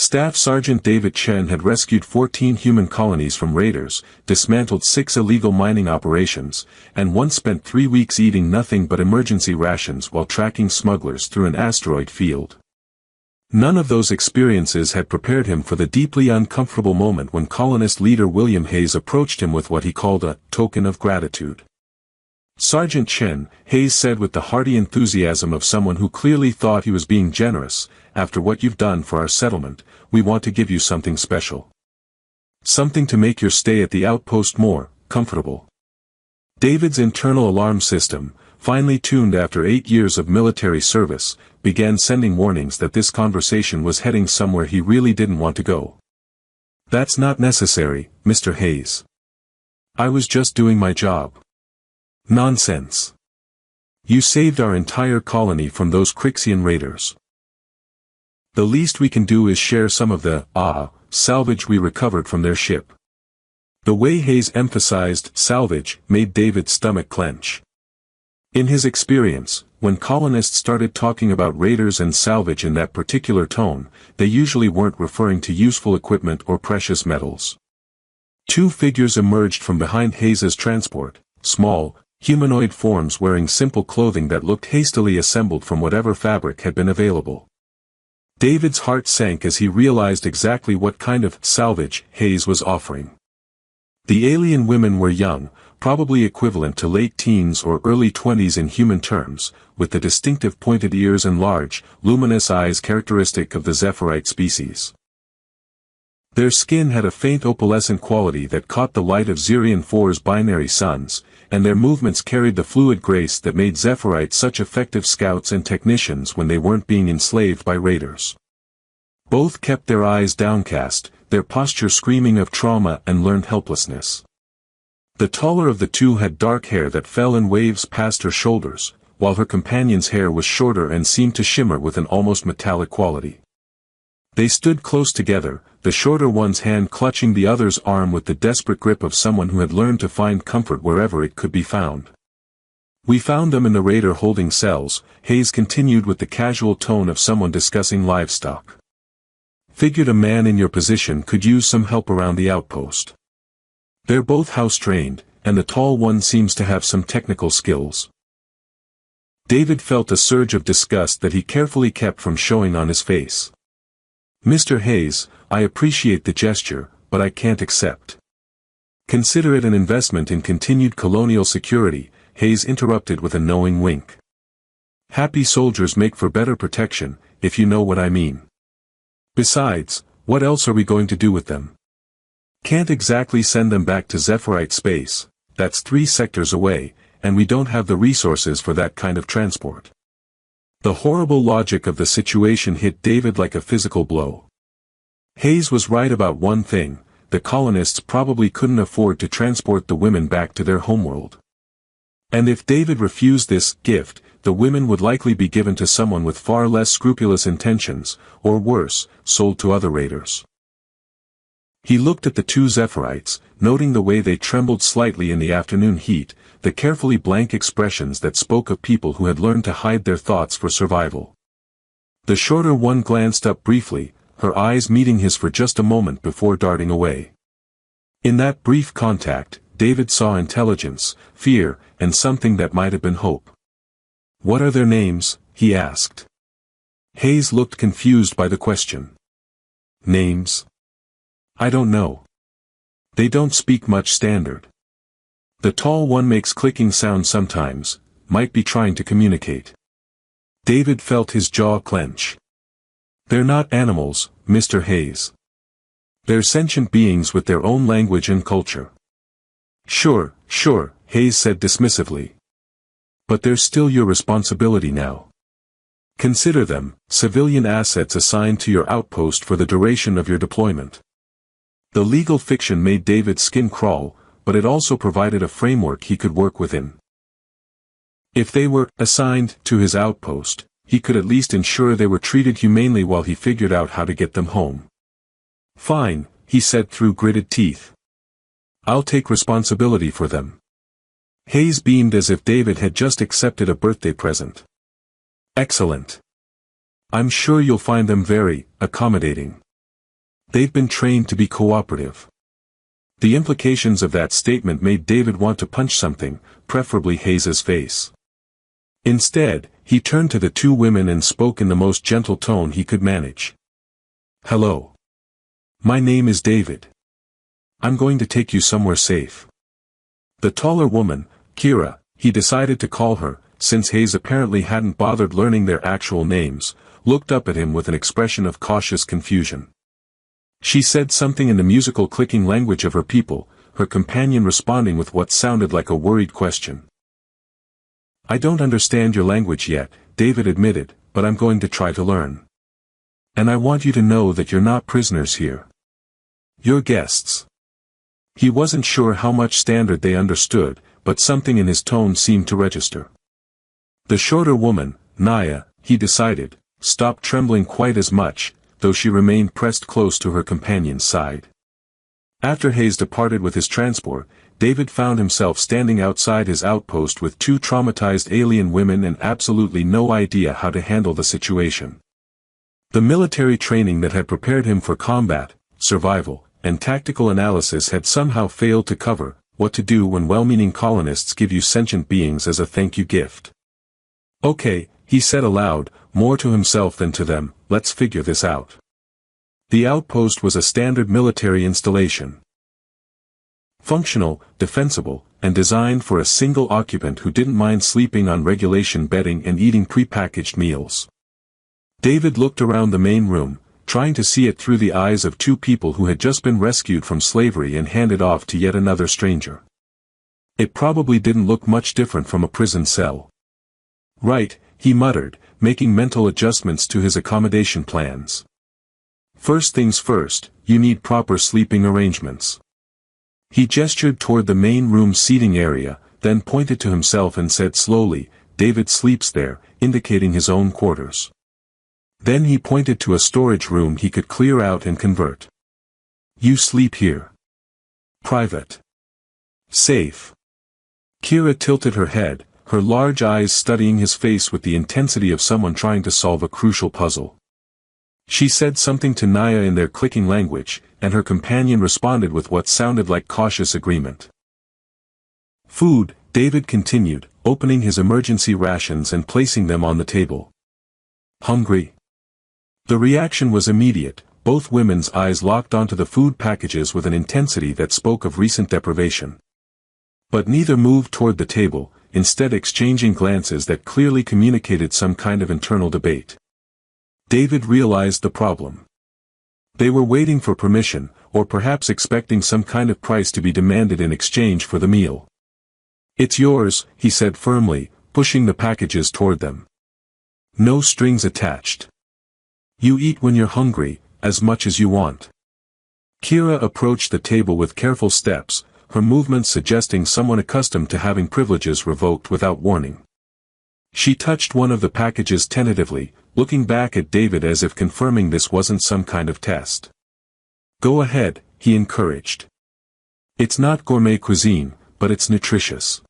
Staff Sergeant David Chen had rescued 14 human colonies from raiders, dismantled 6 illegal mining operations, and once spent 3 weeks eating nothing but emergency rations while tracking smugglers through an asteroid field. None of those experiences had prepared him for the deeply uncomfortable moment when colonist leader William Hayes approached him with what he called a token of gratitude. "Sergeant Chen," Hayes said with the hearty enthusiasm of someone who clearly thought he was being generous, "after what you've done for our settlement, we want to give you something special. Something to make your stay at the outpost more comfortable." David's internal alarm system, finely tuned after 8 years of military service, began sending warnings that this conversation was heading somewhere he really didn't want to go. "That's not necessary, Mr. Hayes. I was just doing my job." "Nonsense. You saved our entire colony from those Crixian raiders. The least we can do is share some of the, salvage we recovered from their ship." The way Hayes emphasized salvage made David's stomach clench. In his experience, when colonists started talking about raiders and salvage in that particular tone, they usually weren't referring to useful equipment or precious metals. 2 figures emerged from behind Hayes's transport, small, humanoid forms wearing simple clothing that looked hastily assembled from whatever fabric had been available. David's heart sank as he realized exactly what kind of salvage Hayes was offering. The alien women were young, probably equivalent to late teens or early 20s in human terms, with the distinctive pointed ears and large, luminous eyes characteristic of the Zephyrite species. Their skin had a faint opalescent quality that caught the light of Zirion 4's binary suns, and their movements carried the fluid grace that made Zephyrite such effective scouts and technicians when they weren't being enslaved by raiders. Both kept their eyes downcast, their posture screaming of trauma and learned helplessness. The taller of the two had dark hair that fell in waves past her shoulders, while her companion's hair was shorter and seemed to shimmer with an almost metallic quality. They stood close together, the shorter one's hand clutching the other's arm with the desperate grip of someone who had learned to find comfort wherever it could be found. "We found them in the raider holding cells," Hayes continued with the casual tone of someone discussing livestock. "Figured a man in your position could use some help around the outpost. They're both house-trained, and the tall one seems to have some technical skills." David felt a surge of disgust that he carefully kept from showing on his face. "Mr. Hayes, I appreciate the gesture, but I can't accept." "Consider it an investment in continued colonial security," Hayes interrupted with a knowing wink. "Happy soldiers make for better protection, if you know what I mean. Besides, what else are we going to do with them? Can't exactly send them back to Zephyrite space, that's 3 sectors away, and we don't have the resources for that kind of transport." The horrible logic of the situation hit David like a physical blow. Hayes was right about one thing: the colonists probably couldn't afford to transport the women back to their homeworld. And if David refused this gift, the women would likely be given to someone with far less scrupulous intentions, or worse, sold to other raiders. He looked at the 2 Zephyrites, noting the way they trembled slightly in the afternoon heat, the carefully blank expressions that spoke of people who had learned to hide their thoughts for survival. The shorter one glanced up briefly, her eyes meeting his for just a moment before darting away. In that brief contact, David saw intelligence, fear, and something that might have been hope. "What are their names?" he asked. Hayes looked confused by the question. "Names? I don't know. They don't speak much standard. The tall one makes clicking sounds sometimes, might be trying to communicate." David felt his jaw clench. "They're not animals, Mr. Hayes. They're sentient beings with their own language and culture." Sure, Hayes said dismissively. "But they're still your responsibility now. Consider them civilian assets assigned to your outpost for the duration of your deployment." The legal fiction made David's skin crawl, but it also provided a framework he could work within. If they were assigned to his outpost, he could at least ensure they were treated humanely while he figured out how to get them home. "Fine," he said through gritted teeth. "I'll take responsibility for them." Hayes beamed as if David had just accepted a birthday present. "Excellent. I'm sure you'll find them very accommodating." They've been trained to be cooperative. The implications of that statement made David want to punch something, preferably Hayes's face. Instead, he turned to the two women and spoke in the most gentle tone he could manage. "Hello. My name is David. I'm going to take you somewhere safe." The taller woman, Kira, he decided to call her, since Hayes apparently hadn't bothered learning their actual names, looked up at him with an expression of cautious confusion. She said something in the musical clicking language of her people, her companion responding with what sounded like a worried question. "I don't understand your language yet," David admitted, "but I'm going to try to learn. And I want you to know that you're not prisoners here. You're guests." He wasn't sure how much Standard they understood, but something in his tone seemed to register. The shorter woman, Naya, he decided, stopped trembling quite as much, though she remained pressed close to her companion's side. After Hayes departed with his transport, David found himself standing outside his outpost with two traumatized alien women and absolutely no idea how to handle the situation. The military training that had prepared him for combat, survival, and tactical analysis had somehow failed to cover what to do when well-meaning colonists give you sentient beings as a thank-you gift. "Okay," he said aloud, more to himself than to them, "let's figure this out." The outpost was a standard military installation. Functional, defensible, and designed for a single occupant who didn't mind sleeping on regulation bedding and eating prepackaged meals. David looked around the main room, trying to see it through the eyes of two people who had just been rescued from slavery and handed off to yet another stranger. It probably didn't look much different from a prison cell. "Right," he muttered, making mental adjustments to his accommodation plans. "First things first, you need proper sleeping arrangements." He gestured toward the main room seating area, then pointed to himself and said slowly, "David sleeps there," indicating his own quarters. Then he pointed to a storage room he could clear out and convert. "You sleep here. Private. Safe." Kira tilted her head, her large eyes studying his face with the intensity of someone trying to solve a crucial puzzle. She said something to Naya in their clicking language, and her companion responded with what sounded like cautious agreement. "Food," David continued, opening his emergency rations and placing them on the table. "Hungry?" The reaction was immediate, both women's eyes locked onto the food packages with an intensity that spoke of recent deprivation. But neither moved toward the table, instead exchanging glances that clearly communicated some kind of internal debate. David realized the problem. They were waiting for permission, or perhaps expecting some kind of price to be demanded in exchange for the meal. "It's yours," he said firmly, pushing the packages toward them. "No strings attached. You eat when you're hungry, as much as you want." Kira approached the table with careful steps, her movements suggesting someone accustomed to having privileges revoked without warning. She touched one of the packages tentatively, looking back at David as if confirming this wasn't some kind of test. "Go ahead," he encouraged. "It's not gourmet cuisine, but it's nutritious."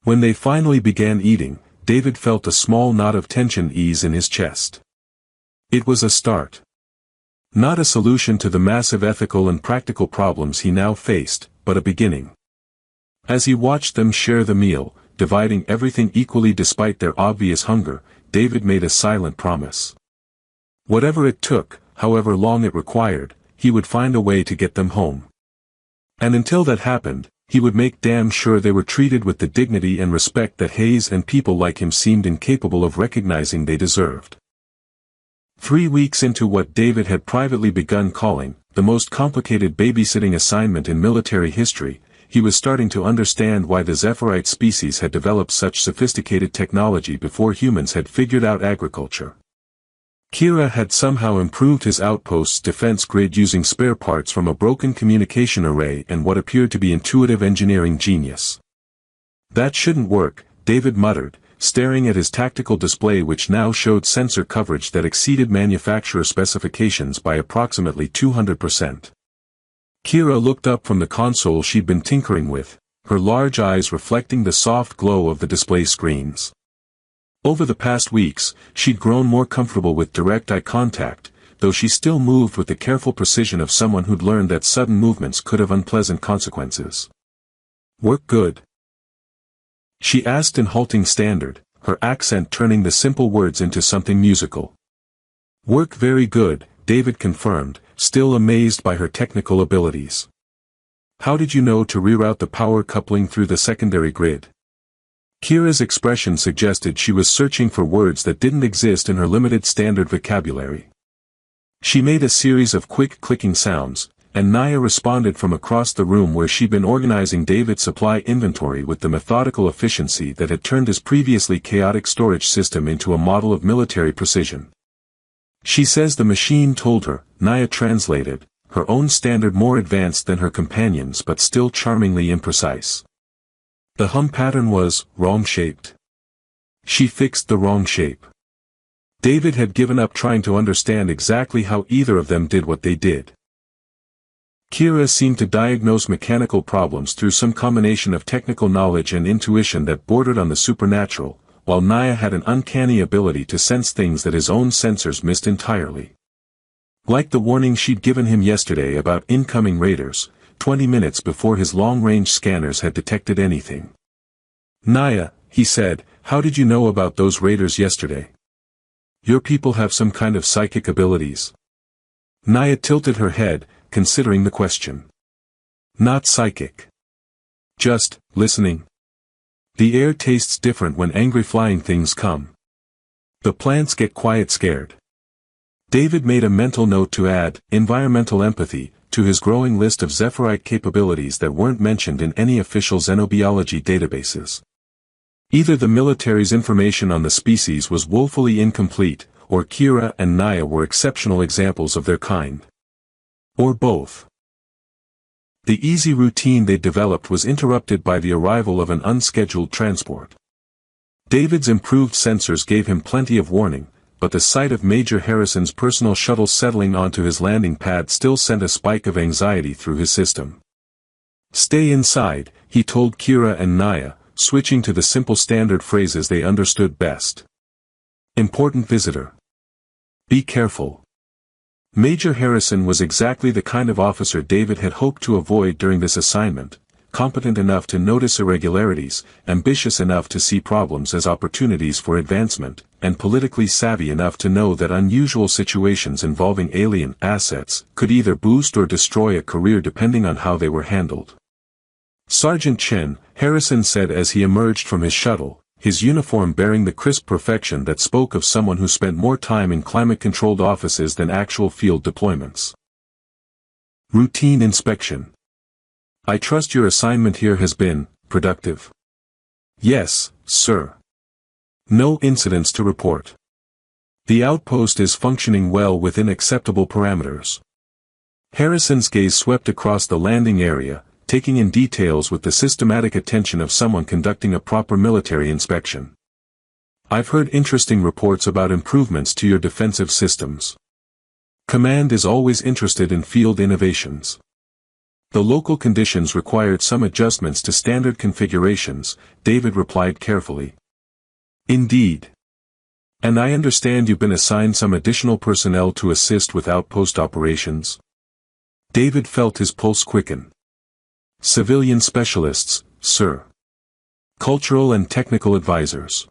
When they finally began eating, David felt a small knot of tension ease in his chest. It was a start. Not a solution to the massive ethical and practical problems he now faced, but a beginning. As he watched them share the meal, dividing everything equally despite their obvious hunger, David made a silent promise. Whatever it took, however long it required, he would find a way to get them home. And until that happened, he would make damn sure they were treated with the dignity and respect that Hayes and people like him seemed incapable of recognizing they deserved. 3 weeks into what David had privately begun calling the most complicated babysitting assignment in military history, he was starting to understand why the Zephyrite species had developed such sophisticated technology before humans had figured out agriculture. Kira had somehow improved his outpost's defense grid using spare parts from a broken communication array and what appeared to be intuitive engineering genius. "That shouldn't work," David muttered, staring at his tactical display which now showed sensor coverage that exceeded manufacturer specifications by approximately 200%. Kira looked up from the console she'd been tinkering with, her large eyes reflecting the soft glow of the display screens. Over the past weeks, she'd grown more comfortable with direct eye contact, though she still moved with the careful precision of someone who'd learned that sudden movements could have unpleasant consequences. "Work good?" she asked in halting standard, her accent turning the simple words into something musical. "Work very good," David confirmed, still amazed by her technical abilities. "How did you know to reroute the power coupling through the secondary grid?" Kira's expression suggested she was searching for words that didn't exist in her limited standard vocabulary. She made a series of quick clicking sounds, and Naya responded from across the room where she'd been organizing David's supply inventory with the methodical efficiency that had turned his previously chaotic storage system into a model of military precision. "She says the machine told her," Naya translated, her own standard more advanced than her companion's but still charmingly imprecise. "The hum pattern was wrong-shaped. She fixed the wrong shape." David had given up trying to understand exactly how either of them did what they did. Kira seemed to diagnose mechanical problems through some combination of technical knowledge and intuition that bordered on the supernatural, while Naya had an uncanny ability to sense things that his own sensors missed entirely. Like the warning she'd given him yesterday about incoming raiders, 20 minutes before his long-range scanners had detected anything. "Naya," he said, "how did you know about those raiders yesterday? Your people have some kind of psychic abilities?" Naya tilted her head, considering the question. "Not psychic. Just listening. The air tastes different when angry flying things come. The plants get quiet scared." David made a mental note to add environmental empathy to his growing list of Zephyrite capabilities that weren't mentioned in any official xenobiology databases. Either the military's information on the species was woefully incomplete, or Kira and Naya were exceptional examples of their kind. Or both. The easy routine they developed was interrupted by the arrival of an unscheduled transport. David's improved sensors gave him plenty of warning, but the sight of Major Harrison's personal shuttle settling onto his landing pad still sent a spike of anxiety through his system. "Stay inside," he told Kira and Naya, switching to the simple standard phrases they understood best. "Important visitor. Be careful." Major Harrison was exactly the kind of officer David had hoped to avoid during this assignment, competent enough to notice irregularities, ambitious enough to see problems as opportunities for advancement, and politically savvy enough to know that unusual situations involving alien assets could either boost or destroy a career depending on how they were handled. "Sergeant Chen," Harrison said as he emerged from his shuttle, his uniform bearing the crisp perfection that spoke of someone who spent more time in climate-controlled offices than actual field deployments. "Routine inspection. I trust your assignment here has been productive." "Yes, sir. No incidents to report. The outpost is functioning well within acceptable parameters." Harrison's gaze swept across the landing area, taking in details with the systematic attention of someone conducting a proper military inspection. "I've heard interesting reports about improvements to your defensive systems. Command is always interested in field innovations. The local conditions required some adjustments to standard configurations," David replied carefully. "Indeed. And I understand you've been assigned some additional personnel to assist with outpost operations?" David felt his pulse quicken. "Civilian specialists, sir. Cultural and technical advisors."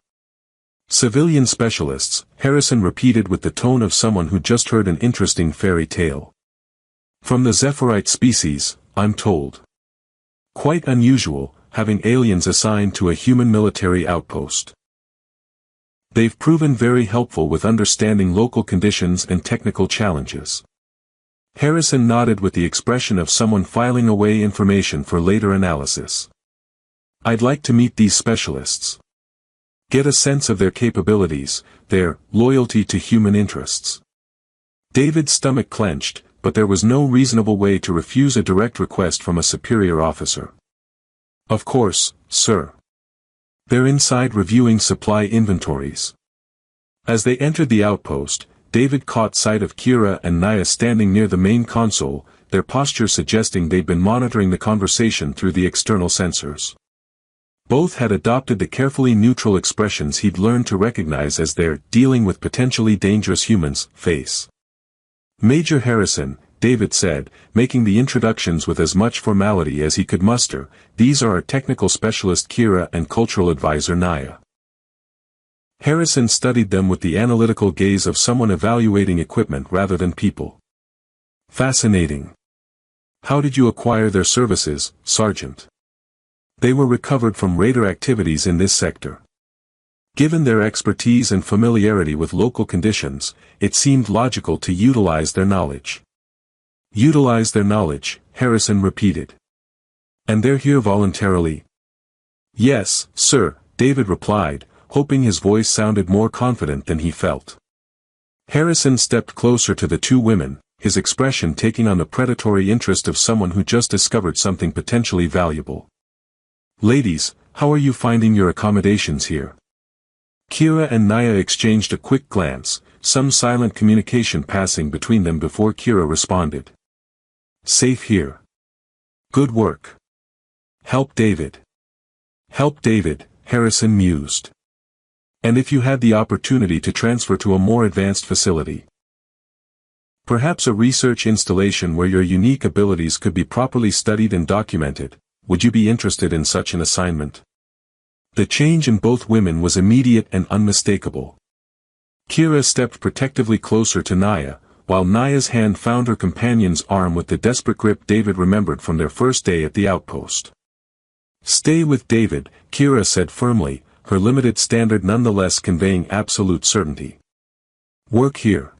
"Civilian specialists," Harrison repeated with the tone of someone who just heard an interesting fairy tale. "From the Zephyrite species, I'm told. Quite unusual, having aliens assigned to a human military outpost. They've proven very helpful with understanding local conditions and technical challenges." Harrison nodded with the expression of someone filing away information for later analysis. "I'd like to meet these specialists. Get a sense of their capabilities, their loyalty to human interests." David's stomach clenched, but there was no reasonable way to refuse a direct request from a superior officer. "Of course, sir. They're inside reviewing supply inventories." As they entered the outpost, David caught sight of Kira and Naya standing near the main console, their posture suggesting they'd been monitoring the conversation through the external sensors. Both had adopted the carefully neutral expressions he'd learned to recognize as their dealing with potentially dangerous humans face. Major Harrison, David said, making the introductions with as much formality as he could muster. These are our technical specialist Kira and cultural advisor Naya. Harrison studied them with the analytical gaze of someone evaluating equipment rather than people. Fascinating. How did you acquire their services, Sergeant? They were recovered from raider activities in this sector. Given their expertise and familiarity with local conditions, it seemed logical to utilize their knowledge. Utilize their knowledge, Harrison repeated. And they're here voluntarily? Yes, sir, David replied, hoping his voice sounded more confident than he felt. Harrison stepped closer to the two women, his expression taking on the predatory interest of someone who just discovered something potentially valuable. Ladies, how are you finding your accommodations here? Kira and Naya exchanged a quick glance, some silent communication passing between them before Kira responded. Safe here. Good work. Help David. Help David, Harrison mused. And if you had the opportunity to transfer to a more advanced facility? Perhaps a research installation where your unique abilities could be properly studied and documented, would you be interested in such an assignment? The change in both women was immediate and unmistakable. Kira stepped protectively closer to Naya, while Naya's hand found her companion's arm with the desperate grip David remembered from their first day at the outpost. Stay with David, Kira said firmly, her limited standard nonetheless conveying absolute certainty. Work here.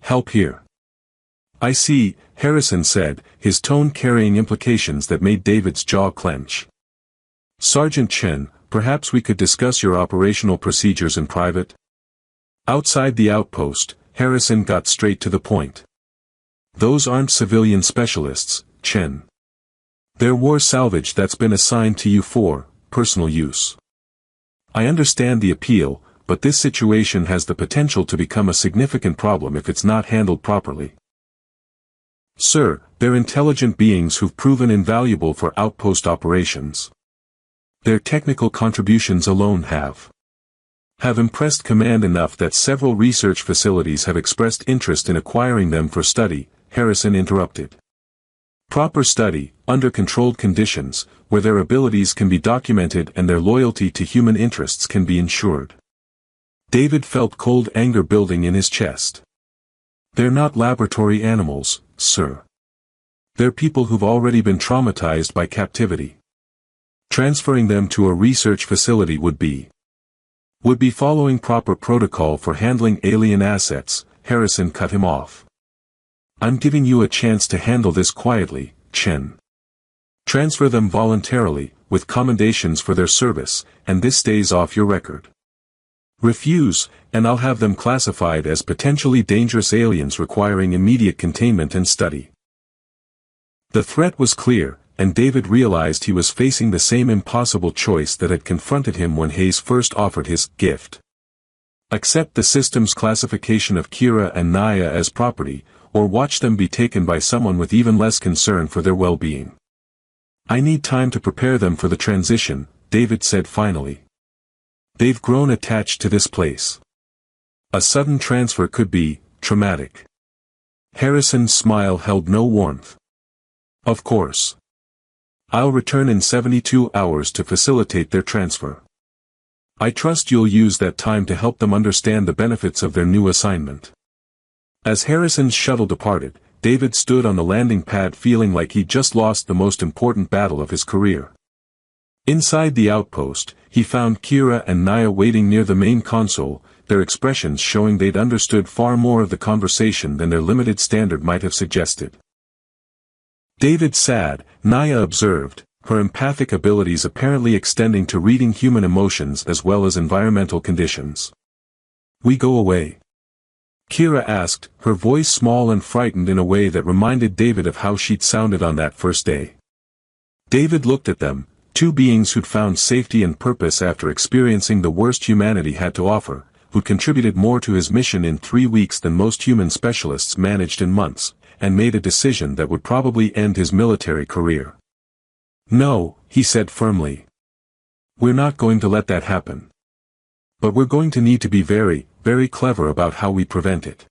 Help here. I see, Harrison said, his tone carrying implications that made David's jaw clench. Sergeant Chen, perhaps we could discuss your operational procedures in private? Outside the outpost, Harrison got straight to the point. Those aren't civilian specialists, Chen. They're war salvage that's been assigned to you for personal use. I understand the appeal, but this situation has the potential to become a significant problem if it's not handled properly. Sir, they're intelligent beings who've proven invaluable for outpost operations. Their technical contributions alone have impressed command enough that several research facilities have expressed interest in acquiring them for study, Harrison interrupted. Proper study, under controlled conditions, where their abilities can be documented and their loyalty to human interests can be ensured. David felt cold anger building in his chest. They're not laboratory animals, sir. They're people who've already been traumatized by captivity. Transferring them to a research facility would be following proper protocol for handling alien assets, Harrison cut him off. I'm giving you a chance to handle this quietly, Chen. Transfer them voluntarily, with commendations for their service, and this stays off your record. Refuse, and I'll have them classified as potentially dangerous aliens requiring immediate containment and study. The threat was clear, and David realized he was facing the same impossible choice that had confronted him when Hayes first offered his gift. Accept the system's classification of Kira and Naya as property, or watch them be taken by someone with even less concern for their well-being. I need time to prepare them for the transition, David said finally. They've grown attached to this place. A sudden transfer could be traumatic. Harrison's smile held no warmth. Of course. I'll return in 72 hours to facilitate their transfer. I trust you'll use that time to help them understand the benefits of their new assignment. As Harrison's shuttle departed, David stood on the landing pad feeling like he'd just lost the most important battle of his career. Inside the outpost, he found Kira and Naya waiting near the main console, their expressions showing they'd understood far more of the conversation than their limited standard might have suggested. David sad, Naya observed, her empathic abilities apparently extending to reading human emotions as well as environmental conditions. We go away? Kira asked, her voice small and frightened in a way that reminded David of how she'd sounded on that first day. David looked at them, two beings who'd found safety and purpose after experiencing the worst humanity had to offer, who'd contributed more to his mission in 3 weeks than most human specialists managed in months, and made a decision that would probably end his military career. No, he said firmly. We're not going to let that happen. But we're going to need to be very, very clever about how we prevent it.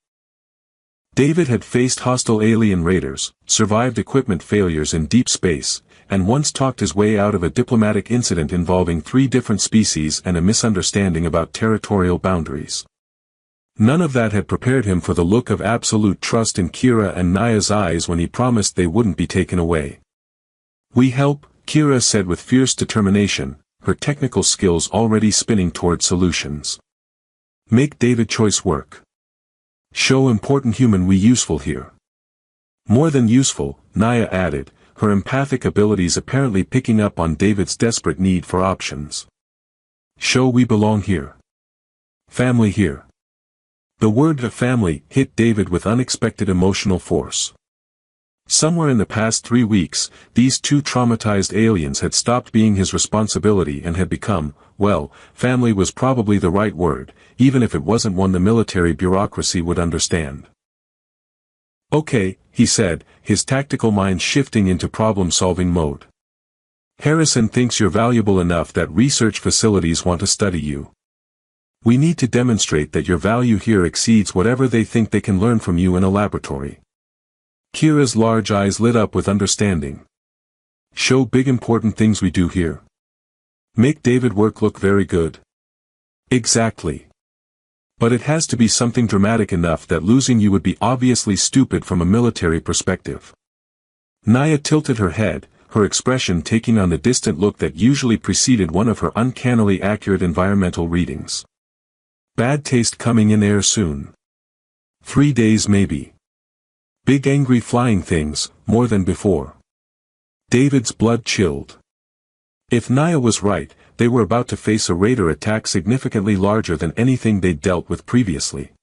David had faced hostile alien raiders, survived equipment failures in deep space, and once talked his way out of a diplomatic incident involving 3 different species and a misunderstanding about territorial boundaries. None of that had prepared him for the look of absolute trust in Kira and Naya's eyes when he promised they wouldn't be taken away. "We help," Kira said with fierce determination, her technical skills already spinning toward solutions. "Make David choice work. Show important human we useful here." "More than useful," Naya added, her empathic abilities apparently picking up on David's desperate need for options. "Show we belong here. Family here." The word family hit David with unexpected emotional force. Somewhere in the past 3 weeks, these 2 traumatized aliens had stopped being his responsibility and had become, well, family was probably the right word, even if it wasn't one the military bureaucracy would understand. "Okay," he said, his tactical mind shifting into problem-solving mode. "Harrison thinks you're valuable enough that research facilities want to study you. We need to demonstrate that your value here exceeds whatever they think they can learn from you in a laboratory." Kira's large eyes lit up with understanding. "Show big important things we do here. Make David work look very good." "Exactly. But it has to be something dramatic enough that losing you would be obviously stupid from a military perspective." Naya tilted her head, her expression taking on the distant look that usually preceded one of her uncannily accurate environmental readings. "Bad taste coming in air soon. 3 days maybe. Big angry flying things, more than before." David's blood chilled. If Naya was right, they were about to face a raider attack significantly larger than anything they'd dealt with previously.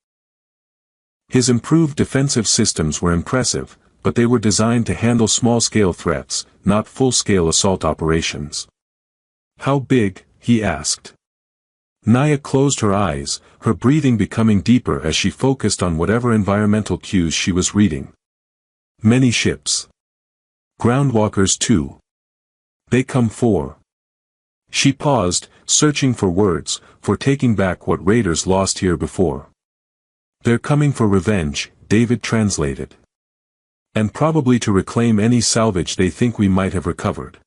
His improved defensive systems were impressive, but they were designed to handle small-scale threats, not full-scale assault operations. "How big?" he asked. Naya closed her eyes, her breathing becoming deeper as she focused on whatever environmental cues she was reading. "Many ships. Groundwalkers too. They come for." She paused, searching for words, for taking back what raiders lost here before. "They're coming for revenge," David translated. "And probably to reclaim any salvage they think we might have recovered.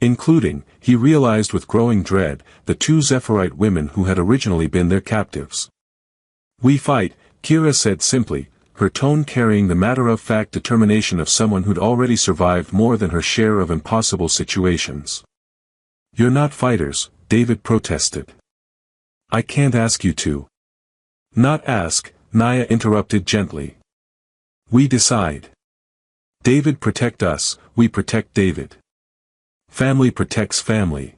Including," he realized with growing dread, the 2 Zephyrite women who had originally been their captives. "We fight," Kira said simply, her tone carrying the matter-of-fact determination of someone who'd already survived more than her share of impossible situations. "You're not fighters," David protested. "I can't ask you to." "Not ask," Naya interrupted gently. "We decide. David protect us, we protect David. Family protects family."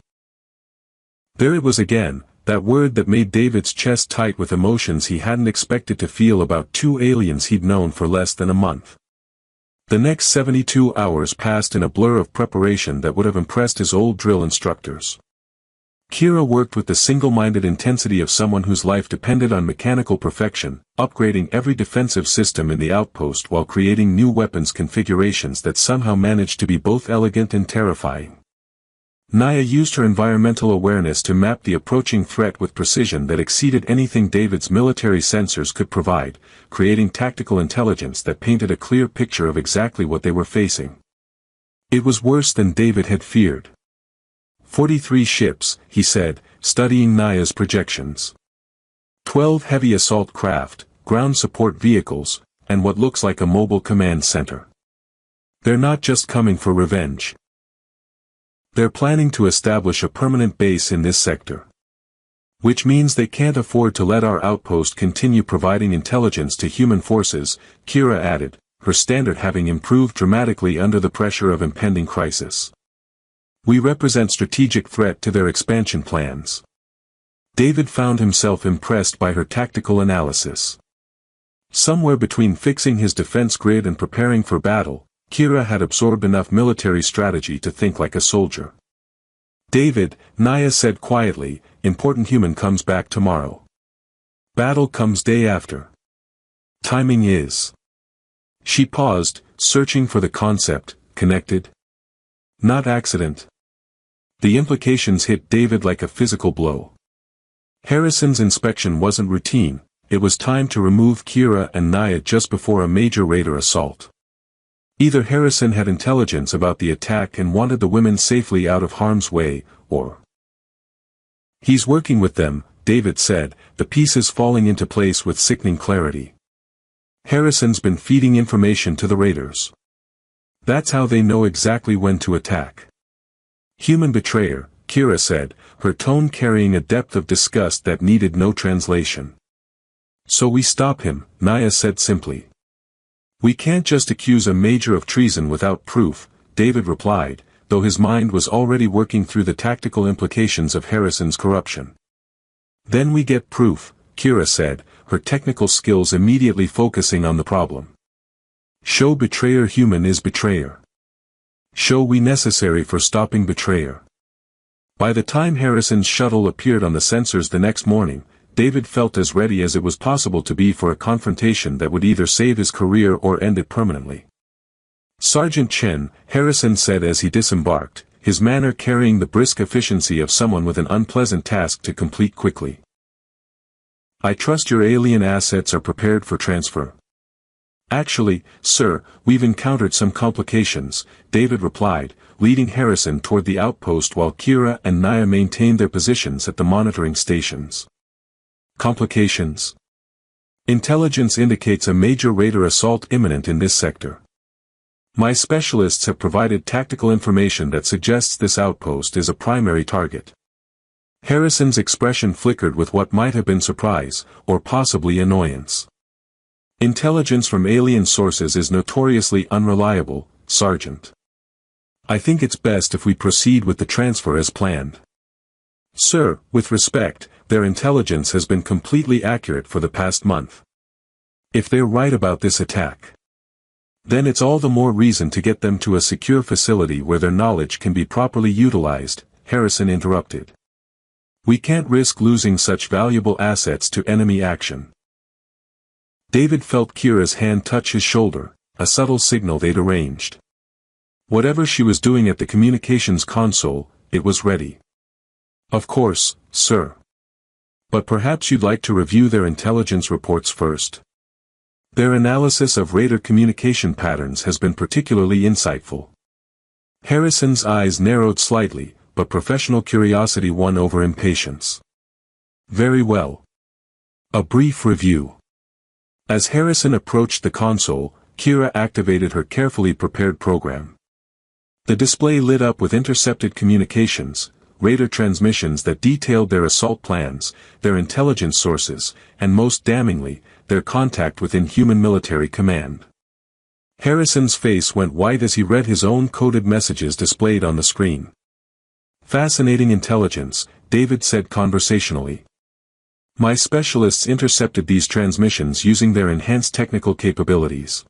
There it was again, that word that made David's chest tight with emotions he hadn't expected to feel about 2 aliens he'd known for less than a month. The next 72 hours passed in a blur of preparation that would have impressed his old drill instructors. Kira worked with the single-minded intensity of someone whose life depended on mechanical perfection, upgrading every defensive system in the outpost while creating new weapons configurations that somehow managed to be both elegant and terrifying. Naya used her environmental awareness to map the approaching threat with precision that exceeded anything David's military sensors could provide, creating tactical intelligence that painted a clear picture of exactly what they were facing. It was worse than David had feared. 43 ships, he said, studying Naya's projections. 12 heavy assault craft, ground support vehicles, and what looks like a mobile command center. They're not just coming for revenge. They're planning to establish a permanent base in this sector. Which means they can't afford to let our outpost continue providing intelligence to human forces, Kira added, her standard having improved dramatically under the pressure of impending crisis. We represent strategic threat to their expansion plans. David found himself impressed by her tactical analysis. Somewhere between fixing his defense grid and preparing for battle, Kira had absorbed enough military strategy to think like a soldier. "David," Naya said quietly, "important human comes back tomorrow. Battle comes day after. Timing is." She paused, searching for the concept, connected. Not accident. The implications hit David like a physical blow. Harrison's inspection wasn't routine, it was time to remove Kira and Naya just before a major raider assault. Either Harrison had intelligence about the attack and wanted the women safely out of harm's way, or he's working with them, David said, the pieces falling into place with sickening clarity. Harrison's been feeding information to the raiders. That's how they know exactly when to attack. Human betrayer, Kira said, her tone carrying a depth of disgust that needed no translation. So we stop him, Naya said simply. We can't just accuse a major of treason without proof, David replied, though his mind was already working through the tactical implications of Harrison's corruption. Then we get proof, Kira said, her technical skills immediately focusing on the problem. Show betrayer human is betrayer. Show we necessary for stopping betrayer. By the time Harrison's shuttle appeared on the sensors the next morning, David felt as ready as it was possible to be for a confrontation that would either save his career or end it permanently. Sergeant Chen, Harrison said as he disembarked, his manner carrying the brisk efficiency of someone with an unpleasant task to complete quickly. I trust your alien assets are prepared for transfer. Actually, sir, we've encountered some complications, David replied, leading Harrison toward the outpost while Kira and Naya maintained their positions at the monitoring stations. Complications? Intelligence indicates a major raider assault imminent in this sector. My specialists have provided tactical information that suggests this outpost is a primary target. Harrison's expression flickered with what might have been surprise, or possibly annoyance. Intelligence from alien sources is notoriously unreliable, Sergeant. I think it's best if we proceed with the transfer as planned. Sir, with respect, their intelligence has been completely accurate for the past month. If they're right about this attack, then it's all the more reason to get them to a secure facility where their knowledge can be properly utilized, Harrison interrupted. We can't risk losing such valuable assets to enemy action. David felt Kira's hand touch his shoulder, a subtle signal they'd arranged. Whatever she was doing at the communications console, it was ready. Of course, sir. But perhaps you'd like to review their intelligence reports first. Their analysis of raider communication patterns has been particularly insightful. Harrison's eyes narrowed slightly, but professional curiosity won over impatience. Very well. A brief review. As Harrison approached the console, Kira activated her carefully prepared program. The display lit up with intercepted communications, raider transmissions that detailed their assault plans, their intelligence sources, and most damningly, their contact with inhuman military command. Harrison's face went white as he read his own coded messages displayed on the screen. Fascinating intelligence, David said conversationally. My specialists intercepted these transmissions using their enhanced technical capabilities.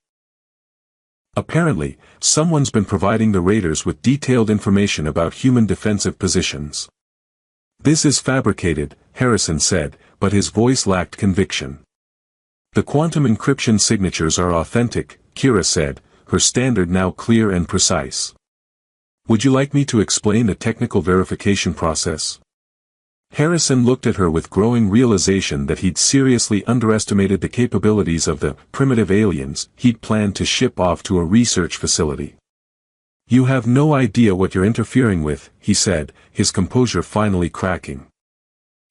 Apparently, someone's been providing the raiders with detailed information about human defensive positions. This is fabricated, Harrison said, but his voice lacked conviction. The quantum encryption signatures are authentic, Kira said, her standard now clear and precise. Would you like me to explain the technical verification process? Harrison looked at her with growing realization that he'd seriously underestimated the capabilities of the primitive aliens he'd planned to ship off to a research facility. You have no idea what you're interfering with, he said, his composure finally cracking.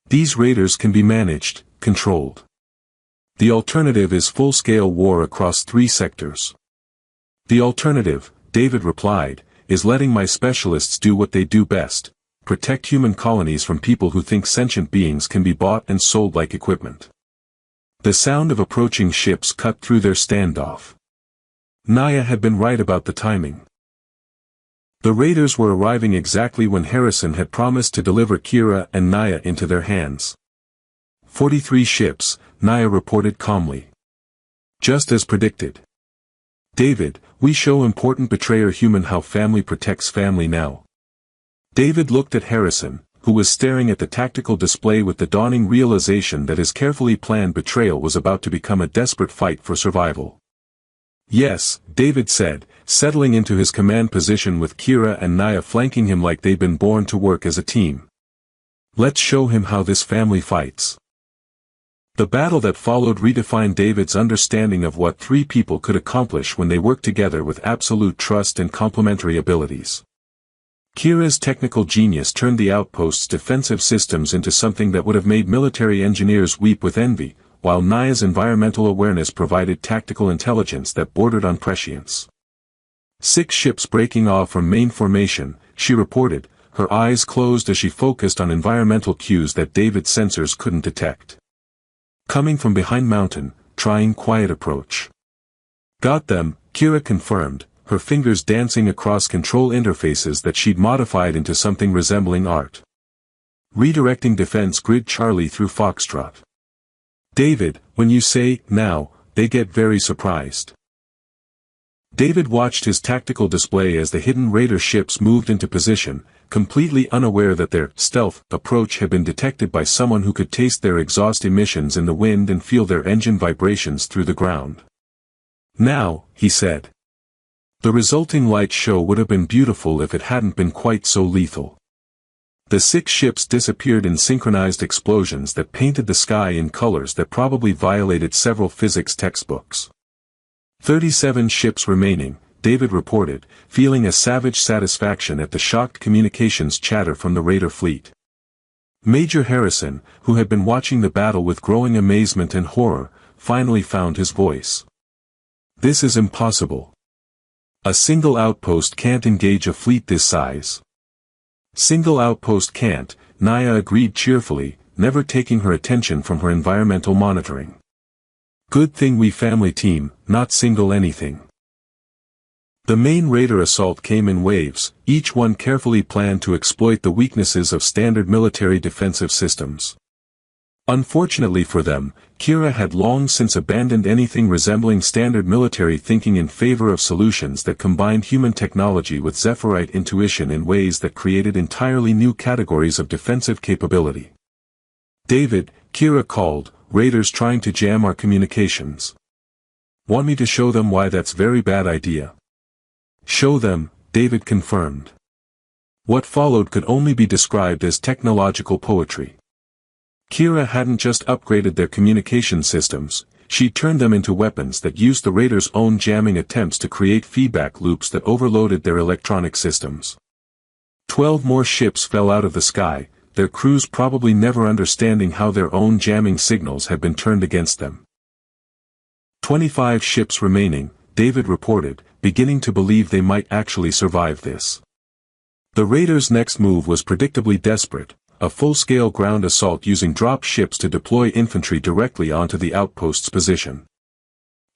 These raiders can be managed, controlled. The alternative is full-scale war across 3 sectors. The alternative, David replied, is letting my specialists do what they do best, protect human colonies from people who think sentient beings can be bought and sold like equipment. The sound of approaching ships cut through their standoff. Naya had been right about the timing. The raiders were arriving exactly when Harrison had promised to deliver Kira and Naya into their hands. 43 ships, Naya reported calmly. Just as predicted. David, we show important betrayer human how family protects family now. David looked at Harrison, who was staring at the tactical display with the dawning realization that his carefully planned betrayal was about to become a desperate fight for survival. Yes, David said, settling into his command position with Kira and Naya flanking him like they'd been born to work as a team. Let's show him how this family fights. The battle that followed redefined David's understanding of what three people could accomplish when they worked together with absolute trust and complementary abilities. Kira's technical genius turned the outpost's defensive systems into something that would have made military engineers weep with envy, while Naya's environmental awareness provided tactical intelligence that bordered on prescience. 6 ships breaking off from main formation, she reported, her eyes closed as she focused on environmental cues that David's sensors couldn't detect. Coming from behind mountain, trying quiet approach. Got them, Kira confirmed, her fingers dancing across control interfaces that she'd modified into something resembling art. Redirecting defense grid Charlie through Foxtrot. David, when you say, now, they get very surprised. David watched his tactical display as the hidden raider ships moved into position, completely unaware that their stealth approach had been detected by someone who could taste their exhaust emissions in the wind and feel their engine vibrations through the ground. Now, he said. The resulting light show would have been beautiful if it hadn't been quite so lethal. The 6 ships disappeared in synchronized explosions that painted the sky in colors that probably violated several physics textbooks. 37 ships remaining, David reported, feeling a savage satisfaction at the shocked communications chatter from the raider fleet. Major Harrison, who had been watching the battle with growing amazement and horror, finally found his voice. This is impossible. A single outpost can't engage a fleet this size. Single outpost can't, Naya agreed cheerfully, never taking her attention from her environmental monitoring. Good thing we family team, not single anything. The main raider assault came in waves, each one carefully planned to exploit the weaknesses of standard military defensive systems. Unfortunately for them, Kira had long since abandoned anything resembling standard military thinking in favor of solutions that combined human technology with Zephyrite intuition in ways that created entirely new categories of defensive capability. David, Kira called, raiders trying to jam our communications. Want me to show them why that's very bad idea? Show them, David confirmed. What followed could only be described as technological poetry. Kira hadn't just upgraded their communication systems, she'd turned them into weapons that used the raiders' own jamming attempts to create feedback loops that overloaded their electronic systems. 12 more ships fell out of the sky, their crews probably never understanding how their own jamming signals had been turned against them. 25 ships remaining, David reported, beginning to believe they might actually survive this. The raiders' next move was predictably desperate, a full-scale ground assault using drop ships to deploy infantry directly onto the outpost's position.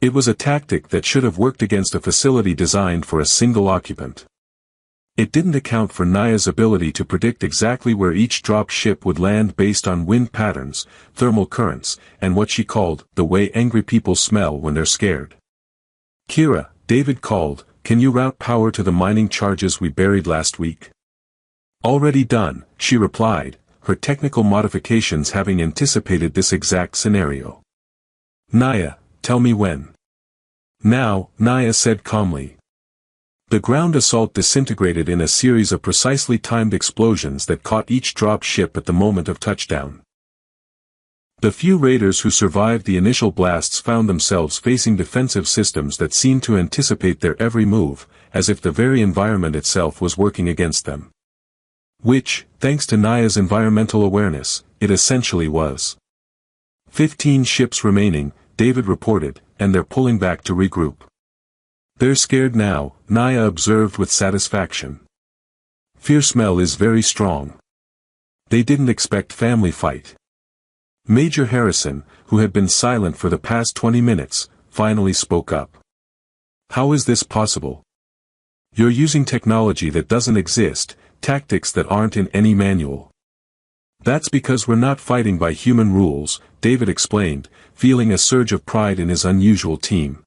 It was a tactic that should have worked against a facility designed for a single occupant. It didn't account for Naya's ability to predict exactly where each drop ship would land based on wind patterns, thermal currents, and what she called, the way angry people smell when they're scared. Kira, David called, can you route power to the mining charges we buried last week? Already done, she replied, her technical modifications having anticipated this exact scenario. Naya, tell me when. Now, Naya said calmly. The ground assault disintegrated in a series of precisely timed explosions that caught each drop ship at the moment of touchdown. The few raiders who survived the initial blasts found themselves facing defensive systems that seemed to anticipate their every move, as if the very environment itself was working against them. Which, thanks to Naya's environmental awareness, it essentially was. 15 ships remaining, David reported, and they're pulling back to regroup. They're scared now, Naya observed with satisfaction. Fear smell is very strong. They didn't expect family fight. Major Harrison, who had been silent for the past 20 minutes, finally spoke up. How is this possible? You're using technology that doesn't exist, tactics that aren't in any manual. That's because we're not fighting by human rules, David explained, feeling a surge of pride in his unusual team.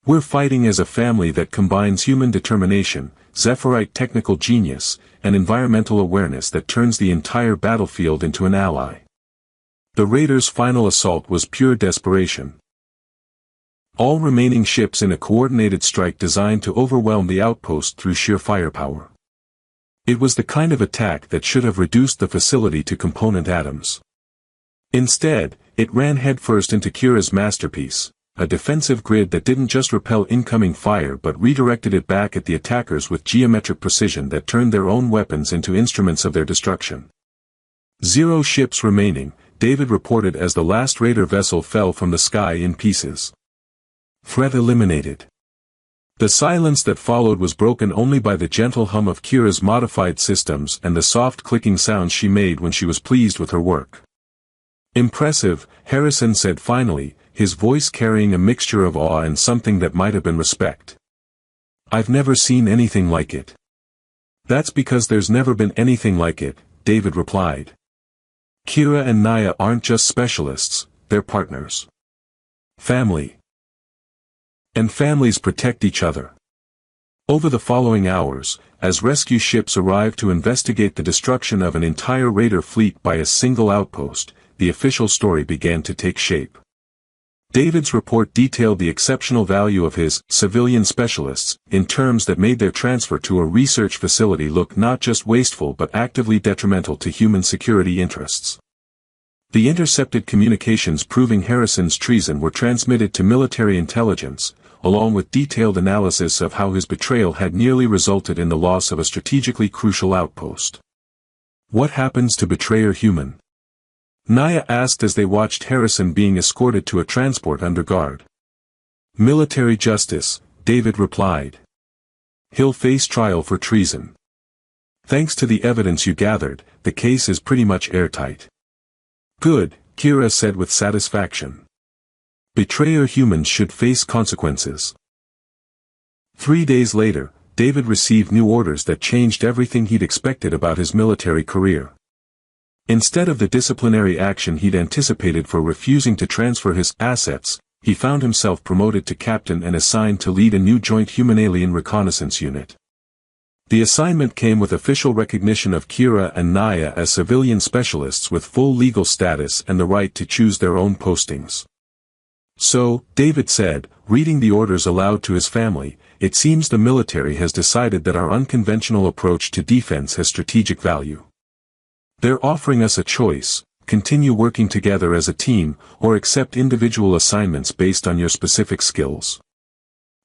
We're fighting as a family that combines human determination, Zephyrite technical genius, and environmental awareness that turns the entire battlefield into an ally. The raiders' final assault was pure desperation. All remaining ships in a coordinated strike designed to overwhelm the outpost through sheer firepower. It was the kind of attack that should have reduced the facility to component atoms. Instead, It ran headfirst into Kira's masterpiece, a defensive grid that didn't just repel incoming fire but redirected it back at the attackers with geometric precision that turned their own weapons into instruments of their destruction. 0 ships remaining, David reported as the last raider vessel fell from the sky in pieces. Threat eliminated. The silence that followed was broken only by the gentle hum of Kira's modified systems and the soft clicking sounds she made when she was pleased with her work. Impressive, Harrison said finally, his voice carrying a mixture of awe and something that might have been respect. I've never seen anything like it. That's because there's never been anything like it, David replied. Kira and Naya aren't just specialists, they're partners. Family. And families protect each other. Over the following hours, as rescue ships arrived to investigate the destruction of an entire raider fleet by a single outpost, the official story began to take shape. David's report detailed the exceptional value of his civilian specialists in terms that made their transfer to a research facility look not just wasteful but actively detrimental to human security interests. The intercepted communications proving Harrison's treason were transmitted to military intelligence, along with detailed analysis of how his betrayal had nearly resulted in the loss of a strategically crucial outpost. What happens to betrayer human? Naya asked as they watched Harrison being escorted to a transport under guard. Military justice, David replied. He'll face trial for treason. Thanks to the evidence you gathered, the case is pretty much airtight. Good, Kira said with satisfaction. Betrayer humans should face consequences. 3 days later, David received new orders that changed everything he'd expected about his military career. Instead of the disciplinary action he'd anticipated for refusing to transfer his assets, he found himself promoted to captain and assigned to lead a new joint human-alien reconnaissance unit. The assignment came with official recognition of Kira and Naya as civilian specialists with full legal status and the right to choose their own postings. So, David said, reading the orders aloud to his family, it seems the military has decided that our unconventional approach to defense has strategic value. They're offering us a choice: continue working together as a team, or accept individual assignments based on your specific skills.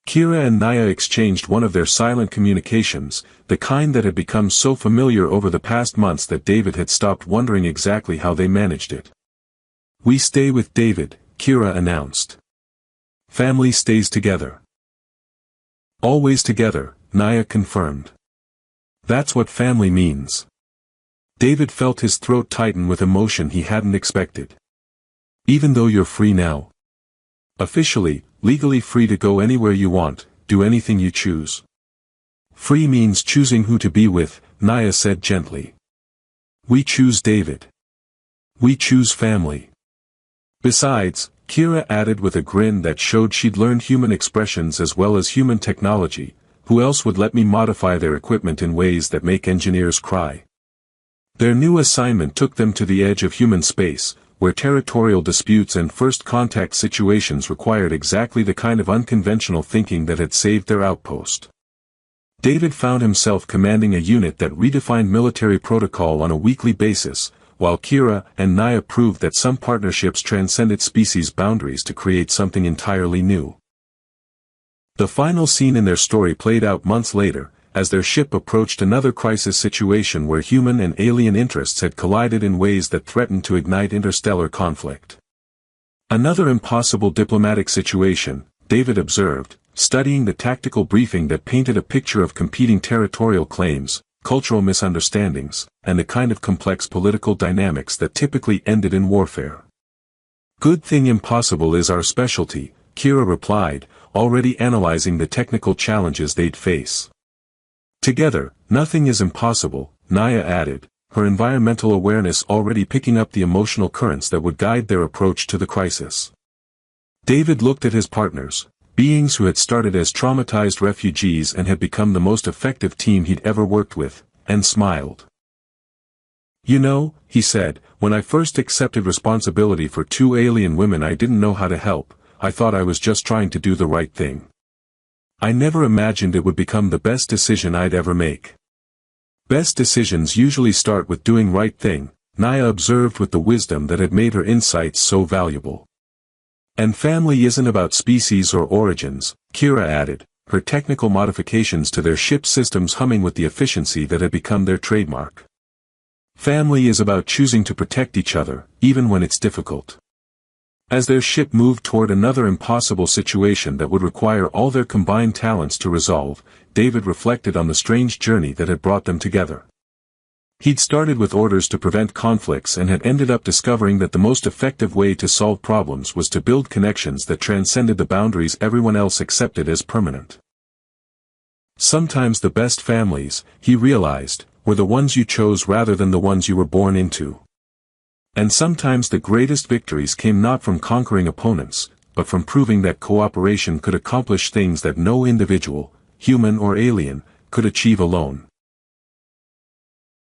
Kira and Naya exchanged one of their silent communications, the kind that had become so familiar over the past months that David had stopped wondering exactly how they managed it. We stay with David, Kira announced. Family stays together. Always together, Naya confirmed. That's what family means. David felt his throat tighten with emotion he hadn't expected. Even though you're free now. Officially, legally free to go anywhere you want, do anything you choose. Free means choosing who to be with, Naya said gently. We choose David. We choose family. Besides, Kira added with a grin that showed she'd learned human expressions as well as human technology, who else would let me modify their equipment in ways that make engineers cry? Their new assignment took them to the edge of human space, where territorial disputes and first contact situations required exactly the kind of unconventional thinking that had saved their outpost. David found himself commanding a unit that redefined military protocol on a weekly basis, while Kira and Naya proved that some partnerships transcended species boundaries to create something entirely new. The final scene in their story played out months later, as their ship approached another crisis situation where human and alien interests had collided in ways that threatened to ignite interstellar conflict. Another impossible diplomatic situation, David observed, studying the tactical briefing that painted a picture of competing territorial claims, cultural misunderstandings, and the kind of complex political dynamics that typically ended in warfare. Good thing impossible is our specialty, Kira replied, already analyzing the technical challenges they'd face. Together, nothing is impossible, Naya added, her environmental awareness already picking up the emotional currents that would guide their approach to the crisis. David looked at his partners, beings who had started as traumatized refugees and had become the most effective team he'd ever worked with, and smiled. You know, he said, when I first accepted responsibility for 2 alien women I didn't know how to help, I thought I was just trying to do the right thing. I never imagined it would become the best decision I'd ever make. Best decisions usually start with doing right thing, Naya observed with the wisdom that had made her insights so valuable. And family isn't about species or origins, Kira added, her technical modifications to their ship systems humming with the efficiency that had become their trademark. Family is about choosing to protect each other, even when it's difficult. As their ship moved toward another impossible situation that would require all their combined talents to resolve, David reflected on the strange journey that had brought them together. He'd started with orders to prevent conflicts and had ended up discovering that the most effective way to solve problems was to build connections that transcended the boundaries everyone else accepted as permanent. Sometimes the best families, he realized, were the ones you chose rather than the ones you were born into. And sometimes the greatest victories came not from conquering opponents, but from proving that cooperation could accomplish things that no individual, human or alien, could achieve alone.